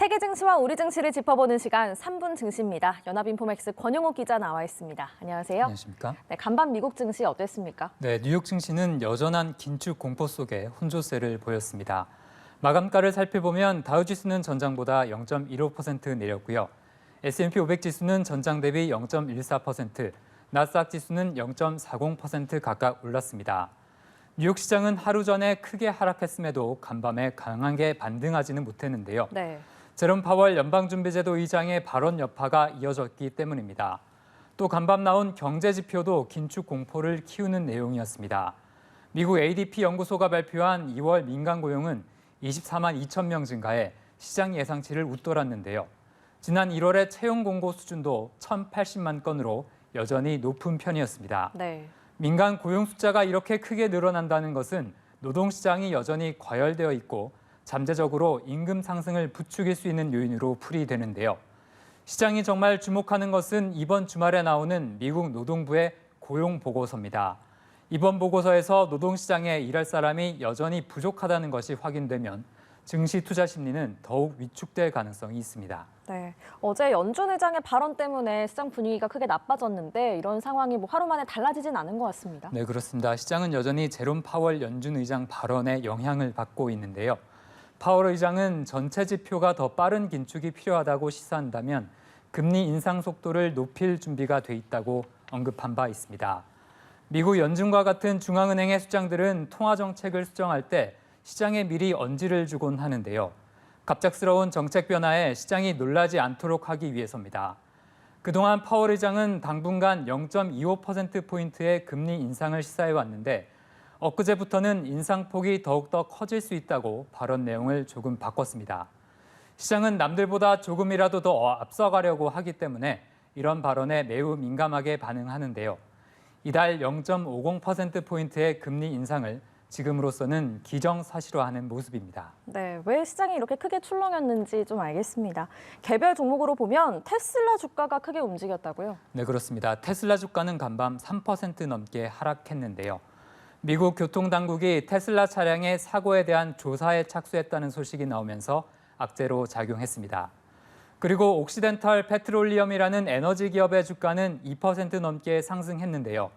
세계 증시와 우리 증시를 짚어보는 시간 3분 증시입니다. 연합인포맥스 권용욱 기자 나와 있습니다. 안녕하세요. 안녕하십니까? 네, 간밤 미국 증시 어땠습니까? 네, 뉴욕 증시는 여전한 긴축 공포 속에 혼조세를 보였습니다. 마감가를 살펴보면 다우지수는 전장보다 0.15% 내렸고요. S&P 500 지수는 전장 대비 0.14%, 나스닥 지수는 0.40% 각각 올랐습니다. 뉴욕 시장은 하루 전에 크게 하락했음에도 간밤에 강하게 반등하지는 못했는데요. 네. 제롬 파월 연방준비제도 의장의 발언 여파가 이어졌기 때문입니다. 또 간밤 나온 경제 지표도 긴축 공포를 키우는 내용이었습니다. 미국 ADP 연구소가 발표한 2월 민간 고용은 24만 2천 명 증가해 시장 예상치를 웃돌았는데요. 지난 1월의 채용 공고 수준도 1,080만 건으로 여전히 높은 편이었습니다. 네. 민간 고용 숫자가 이렇게 크게 늘어난다는 것은 노동시장이 여전히 과열되어 있고 잠재적으로 임금 상승을 부추길 수 있는 요인으로 풀이되는데요. 시장이 정말 주목하는 것은 이번 주말에 나오는 미국 노동부의 고용 보고서입니다. 이번 보고서에서 노동시장에 일할 사람이 여전히 부족하다는 것이 확인되면 증시 투자 심리는 더욱 위축될 가능성이 있습니다. 네. 어제 연준 의장의 발언 때문에 시장 분위기가 크게 나빠졌는데 이런 상황이 하루 만에 달라지진 않은 것 같습니다. 네, 그렇습니다. 시장은 여전히 제롬 파월 연준 의장 발언에 영향을 받고 있는데요. 파월 의장은 전체 지표가 더 빠른 긴축이 필요하다고 시사한다면 금리 인상 속도를 높일 준비가 돼 있다고 언급한 바 있습니다. 미국 연준과 같은 중앙은행의 수장들은 통화 정책을 수정할 때 시장에 미리 언지를 주곤 하는데요. 갑작스러운 정책 변화에 시장이 놀라지 않도록 하기 위해서입니다. 그동안 파월 의장은 당분간 0.25%포인트의 금리 인상을 시사해 왔는데 엊그제부터는 인상폭이 더욱더 커질 수 있다고 발언 내용을 조금 바꿨습니다. 시장은 남들보다 조금이라도 더 앞서가려고 하기 때문에 이런 발언에 매우 민감하게 반응하는데요. 이달 0.50%포인트의 금리 인상을 지금으로서는 기정사실화하는 모습입니다. 네, 왜 시장이 이렇게 크게 출렁였는지 좀 알겠습니다. 개별 종목으로 보면 테슬라 주가가 크게 움직였다고요? 네, 그렇습니다. 테슬라 주가는 간밤 3% 넘게 하락했는데요. 미국 교통당국이 테슬라 차량의 사고에 대한 조사에 착수했다는 소식이 나오면서 악재로 작용했습니다. 그리고 옥시덴탈 페트롤리엄이라는 에너지 기업의 주가는 2% 넘게 상승했는데요.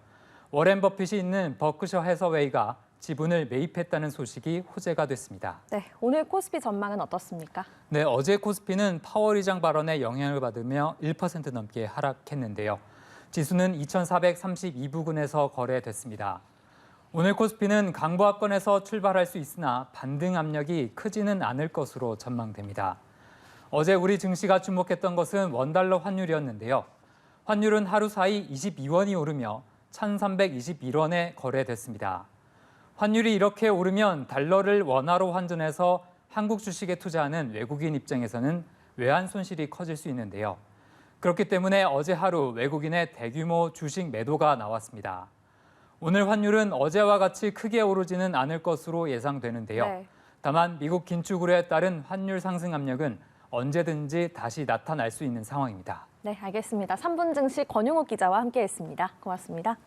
워렌 버핏이 있는 버크셔 해서웨이가 지분을 매입했다는 소식이 호재가 됐습니다. 네, 오늘 코스피 전망은 어떻습니까? 네, 어제 코스피는 파월 의장 발언에 영향을 받으며 1% 넘게 하락했는데요. 지수는 2,432부근에서 거래됐습니다. 오늘 코스피는 강보합권에서 출발할 수 있으나 반등 압력이 크지는 않을 것으로 전망됩니다. 어제 우리 증시가 주목했던 것은 원달러 환율이었는데요. 환율은 하루 사이 22원이 오르며 1,321원에 거래됐습니다. 환율이 이렇게 오르면 달러를 원화로 환전해서 한국 주식에 투자하는 외국인 입장에서는 외환 손실이 커질 수 있는데요. 그렇기 때문에 어제 하루 외국인의 대규모 주식 매도가 나왔습니다. 오늘 환율은 어제와 같이 크게 오르지는 않을 것으로 예상되는데요. 네. 다만 미국 긴축 우려에 따른 환율 상승 압력은 언제든지 다시 나타날 수 있는 상황입니다. 네, 알겠습니다. 3분 증시 권용욱 기자와 함께했습니다. 고맙습니다.